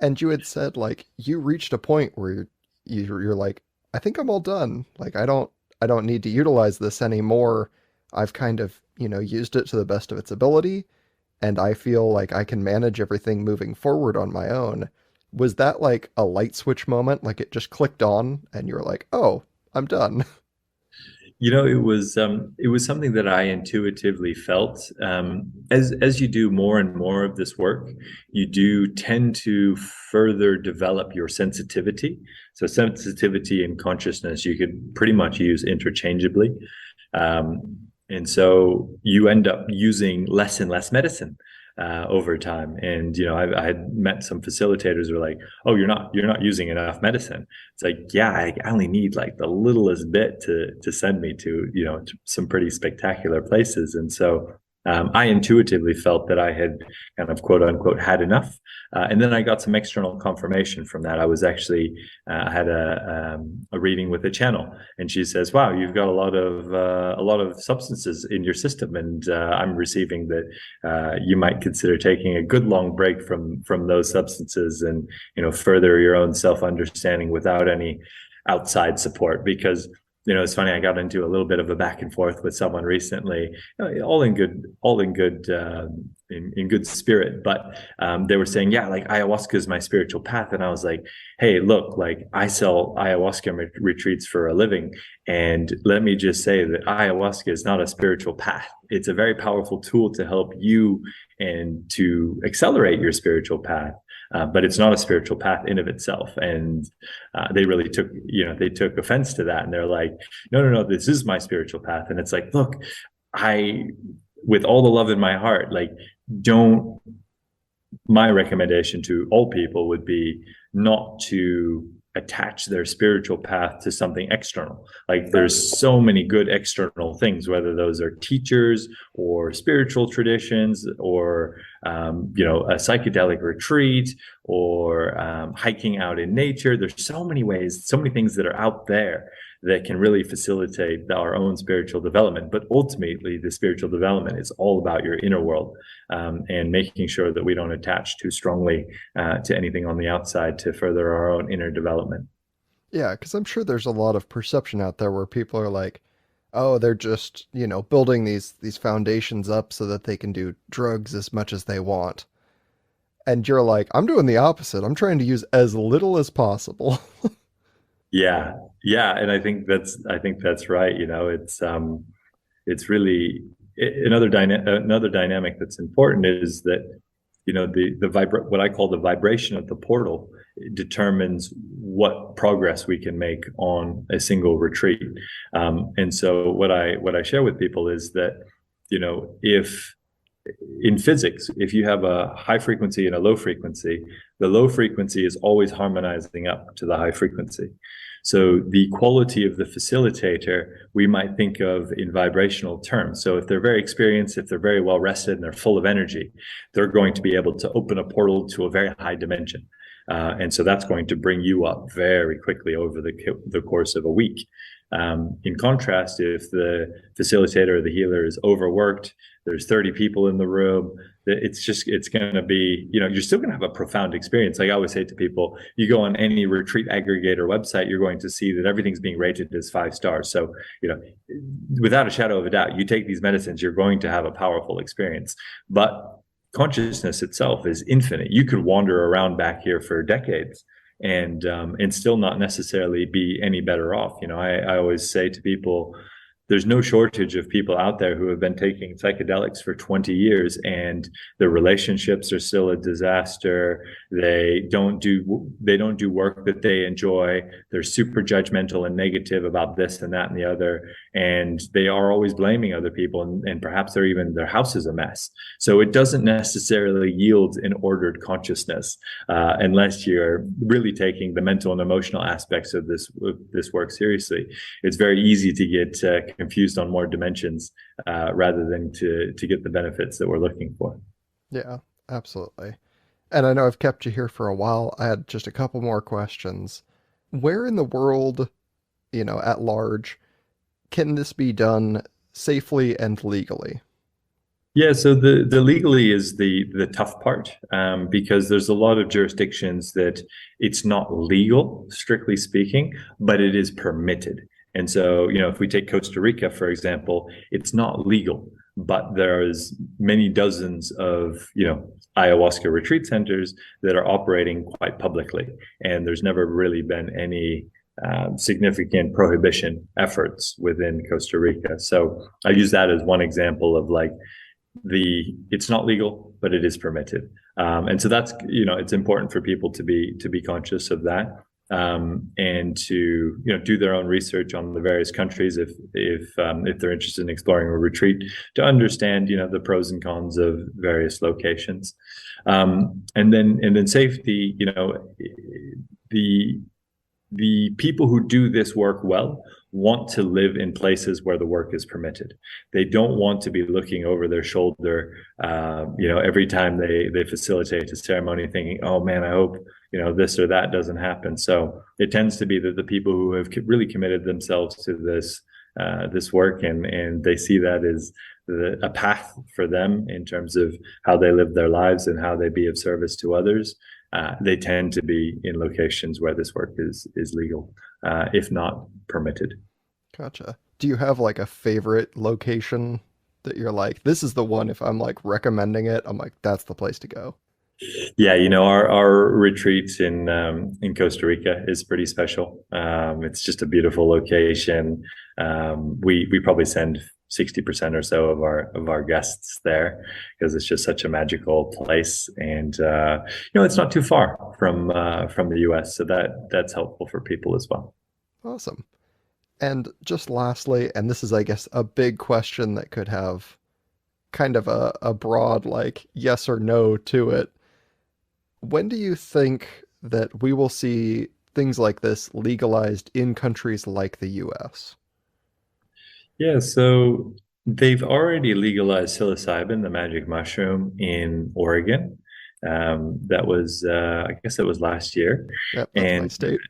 A: And you had said like you reached a point where you're like, I think I'm all done. Like I don't need to utilize this anymore. I've kind of, used it to the best of its ability, and I feel like I can manage everything moving forward on my own. Was that like a light switch moment? Like it just clicked on and you were like, oh, I'm done.
B: It was something that I intuitively felt. As you do more and more of this work, you do tend to further develop your sensitivity. So sensitivity and consciousness you could pretty much use interchangeably. And so you end up using less and less medicine over time. And I had met some facilitators who were like, "Oh, you're not using enough medicine." It's like, yeah, I only need like the littlest bit to send me to to some pretty spectacular places. And so I intuitively felt that I had kind of quote unquote had enough. And then I got some external confirmation from that. I was actually had a reading with a channel, and she says, "Wow, you've got a lot of substances in your system, and I'm receiving that you might consider taking a good long break from those substances, and further your own self understanding without any outside support." Because it's funny. I got into a little bit of a back and forth with someone recently, all in good spirit. But they were saying, yeah, like ayahuasca is my spiritual path, and I was like, hey, look, like I sell ayahuasca retreats for a living, and let me just say that ayahuasca is not a spiritual path. It's a very powerful tool to help you and to accelerate your spiritual path. But it's not a spiritual path in of itself. And they really took offense to that. And they're like, no, this is my spiritual path. And it's like, look, with all the love in my heart, like, my recommendation to all people would be not to attach their spiritual path to something external. Like there's so many good external things, whether those are teachers or spiritual traditions or a psychedelic retreat or hiking out in nature. There's so many ways, so many things that are out there that can really facilitate our own spiritual development. But ultimately, the spiritual development is all about your inner world, and making sure that we don't attach too strongly to anything on the outside to further our own inner development.
A: Yeah, because I'm sure there's a lot of perception out there where people are like, oh, they're just, building these foundations up so that they can do drugs as much as they want. And you're like, I'm doing the opposite. I'm trying to use as little as possible.
B: Yeah, and I think that's right. It's really another dynamic that's important is that what I call the vibration of the portal determines what progress we can make on a single retreat. And so what I share with people is that if in physics, if you have a high frequency and a low frequency, the low frequency is always harmonizing up to the high frequency. So the quality of the facilitator, we might think of in vibrational terms. So if they're very experienced, if they're very well rested and they're full of energy, they're going to be able to open a portal to a very high dimension. And so that's going to bring you up very quickly over the course of a week. In contrast, if the facilitator or the healer is overworked, there's 30 people in the room, it's going to be, you're still going to have a profound experience. Like I always say to people, you go on any retreat aggregator website, you're going to see that everything's being rated as 5 stars. So, without a shadow of a doubt, you take these medicines, you're going to have a powerful experience. But consciousness itself is infinite. You could wander around back here for decades and still not necessarily be any better off. I always say to people, there's no shortage of people out there who have been taking psychedelics for 20 years and their relationships are still a disaster. They don't do work that they enjoy. They're super judgmental and negative about this and that and the other, and they are always blaming other people, and perhaps their house is a mess. So it doesn't necessarily yield an ordered consciousness unless you're really taking the mental and emotional aspects of this work seriously. It's very easy to get confused on more dimensions rather than to get the benefits that we're looking for.
A: Yeah, absolutely. And I know I've kept you here for a while. I had just a couple more questions. Where in the world, at large, can this be done safely and legally?
B: Yeah, so the legally is the tough part, because there's a lot of jurisdictions that it's not legal, strictly speaking, but it is permitted. And so, if we take Costa Rica, for example, it's not legal, but there's many dozens of, ayahuasca retreat centers that are operating quite publicly. And there's never really been any significant prohibition efforts within Costa Rica. So I use that as one example of like it's not legal, but it is permitted. And so that's, it's important for people to be conscious of that. And to do their own research on the various countries if they're interested in exploring a retreat, to understand the pros and cons of various locations, and then safety. The people who do this work well want to live in places where the work is permitted. They don't want to be looking over their shoulder, every time they facilitate a ceremony, thinking, "Oh man, I hope this or that doesn't happen." So it tends to be that the people who have really committed themselves to this work, and they see that as a path for them in terms of how they live their lives and how they be of service to others. They tend to be in locations where this work is legal, if not permitted.
A: Gotcha. Do you have like a favorite location that you're like, this is the one, if I'm like recommending it, I'm like, that's the place to go?
B: Yeah, our retreat in Costa Rica is pretty special. It's just a beautiful location. We probably send 60% or so of our guests there because it's just such a magical place, and it's not too far from the US, so that's helpful for people as well.
A: Awesome. And just lastly, and this is, I guess, a big question that could have kind of a broad, like, yes or no to it. When do you think that we will see things like this legalized in countries like the US?
B: Yeah, so they've already legalized psilocybin, the magic mushroom, in Oregon. That was, I guess, that was last year,
A: Yep, that's my
B: and
A: state.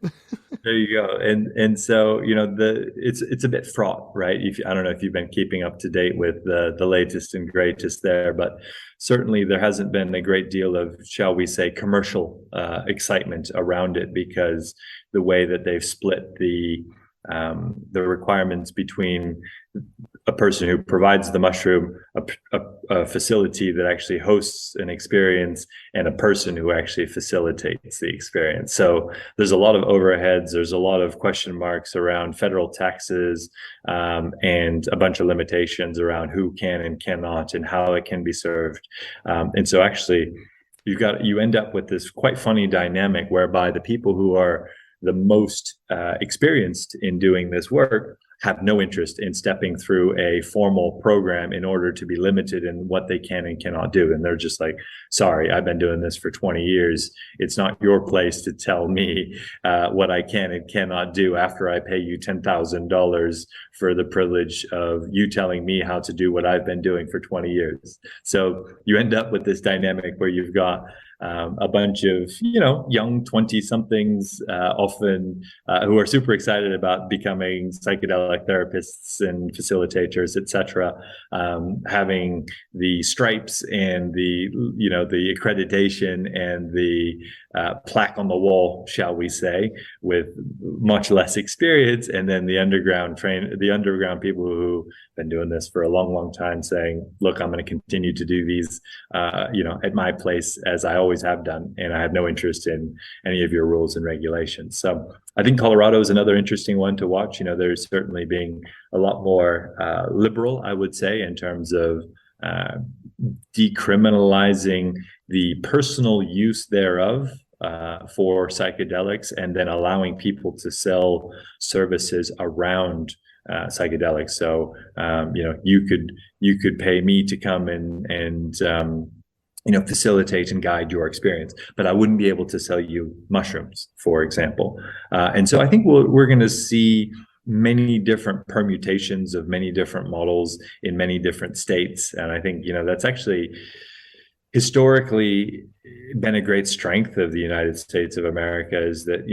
B: there you go. And so it's a bit fraught, right? If I don't know if you've been keeping up to date with the latest and greatest there, but certainly there hasn't been a great deal of, shall we say, commercial excitement around it, because the way that they've split the requirements between a person who provides the mushroom, a facility that actually hosts an experience, and a person who actually facilitates the experience. So there's a lot of overheads, there's a lot of question marks around federal taxes, and a bunch of limitations around who can and cannot and how it can be served. And so actually you end up with this quite funny dynamic whereby the people who are the most experienced in doing this work have no interest in stepping through a formal program in order to be limited in what they can and cannot do. And they're just like, sorry, I've been doing this for 20 years. It's not your place to tell me what I can and cannot do after I pay you $10,000 for the privilege of you telling me how to do what I've been doing for 20 years. So you end up with this dynamic where you've got a bunch of young 20-somethings, often who are super excited about becoming psychedelic therapists and facilitators, etc., having the stripes and the accreditation and the plaque on the wall, shall we say, with much less experience, and then the underground people who been doing this for a long time saying, look, I'm going to continue to do these at my place as I always always have done, and I have no interest in any of your rules and regulations. So I think Colorado is another interesting one to watch. There's certainly being a lot more liberal, I would say, in terms of decriminalizing the personal use thereof for psychedelics, and then allowing people to sell services around psychedelics. So you could pay me to come and facilitate and guide your experience, but I wouldn't be able to sell you mushrooms, for example. And so I think we're going to see many different permutations of many different models in many different states. And I think, that's actually historically been a great strength of the United States of America, is that,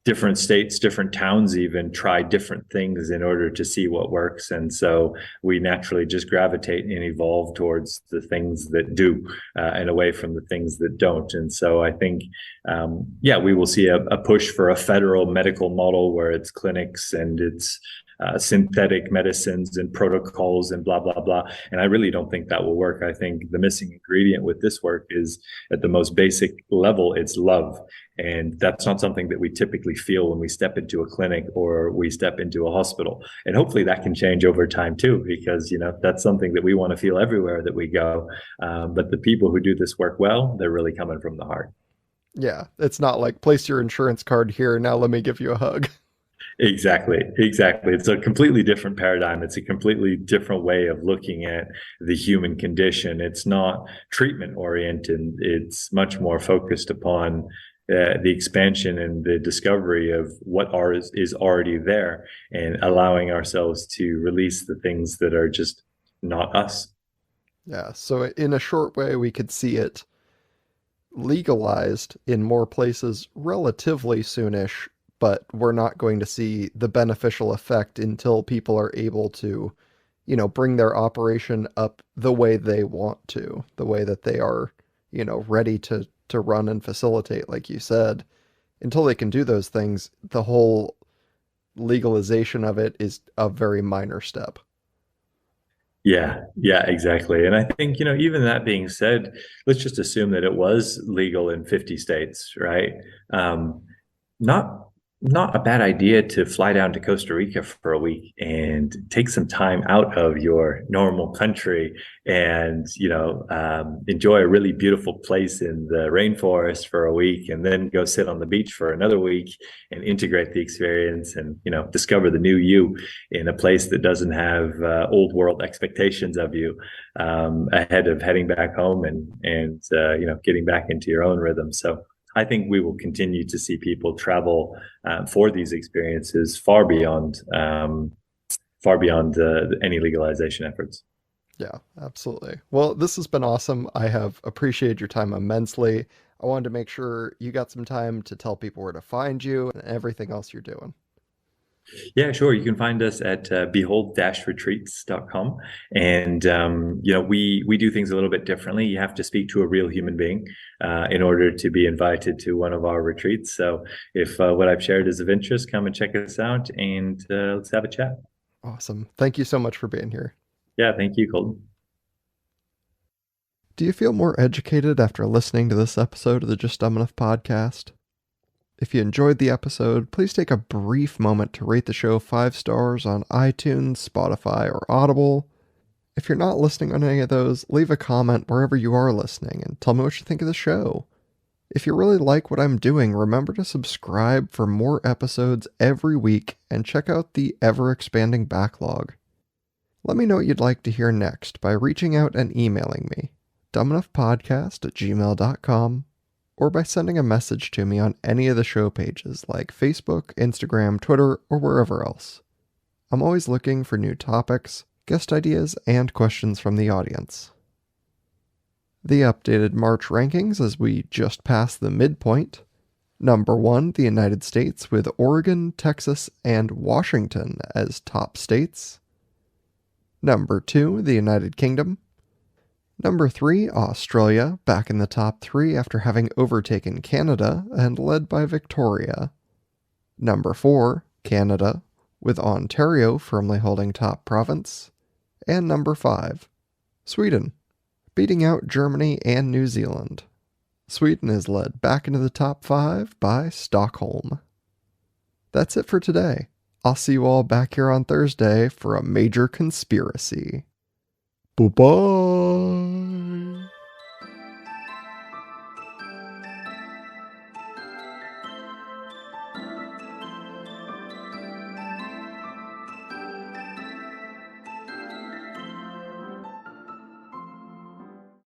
B: different states, different towns even try different things in order to see what works. And so we naturally just gravitate and evolve towards the things that do and away from the things that don't. And so I think, we will see a push for a federal medical model where it's clinics and it's synthetic medicines and protocols and blah, blah, blah. And I really don't think that will work. I think the missing ingredient with this work is, at the most basic level, it's love. And that's not something that we typically feel when we step into a clinic or we step into a hospital. And hopefully that can change over time too, because, that's something that we want to feel everywhere that we go. But the people who do this work well, they're really coming from the heart.
A: Yeah, it's not like, place your insurance card here, now let me give you a hug.
B: Exactly. It's a completely different paradigm. It's a completely different way of looking at the human condition. It's not treatment oriented. It's much more focused upon the expansion and the discovery of what is already there, and allowing ourselves to release the things that are just not us.
A: Yeah, so in a short way, we could see it legalized in more places relatively soonish, but we're not going to see the beneficial effect until people are able to, bring their operation up the way they want to, the way that they are, ready to run and facilitate, like you said. Until they can do those things, the whole legalization of it is a very minor step.
B: Yeah, exactly. And I think, even that being said, let's just assume that it was legal in 50 states, right? Not not a bad idea to fly down to Costa Rica for a week and take some time out of your normal country and, enjoy a really beautiful place in the rainforest for a week, and then go sit on the beach for another week and integrate the experience and, discover the new you in a place that doesn't have old world expectations of you ahead of heading back home and getting back into your own rhythm. So I think we will continue to see people travel for these experiences far beyond any legalization efforts.
A: Yeah, absolutely. Well, this has been awesome. I have appreciated your time immensely. I wanted to make sure you got some time to tell people where to find you and everything else you're doing.
B: Yeah, sure. You can find us at behold-retreats.com. And, we do things a little bit differently. You have to speak to a real human being in order to be invited to one of our retreats. So if what I've shared is of interest, come and check us out, and let's have a chat.
A: Awesome. Thank you so much for being here.
B: Yeah, thank you, Colton.
A: Do you feel more educated after listening to this episode of the Just Dumb Enough podcast? If you enjoyed the episode, please take a brief moment to rate the show 5 stars on iTunes, Spotify, or Audible. If you're not listening on any of those, leave a comment wherever you are listening and tell me what you think of the show. If you really like what I'm doing, remember to subscribe for more episodes every week and check out the ever-expanding backlog. Let me know what you'd like to hear next by reaching out and emailing me, dumbenoughpodcast@gmail.com, or by sending a message to me on any of the show pages like Facebook, Instagram, Twitter, or wherever else. I'm always looking for new topics, guest ideas, and questions from the audience. The updated March rankings as we just passed the midpoint. Number 1, the United States, with Oregon, Texas, and Washington as top states. Number 2, the United Kingdom. Number 3, Australia, back in the top 3 after having overtaken Canada and led by Victoria. Number 4, Canada, with Ontario firmly holding top province. And number 5, Sweden, beating out Germany and New Zealand. Sweden is led back into the top 5 by Stockholm. That's it for today. I'll see you all back here on Thursday for a major conspiracy. Bye-bye!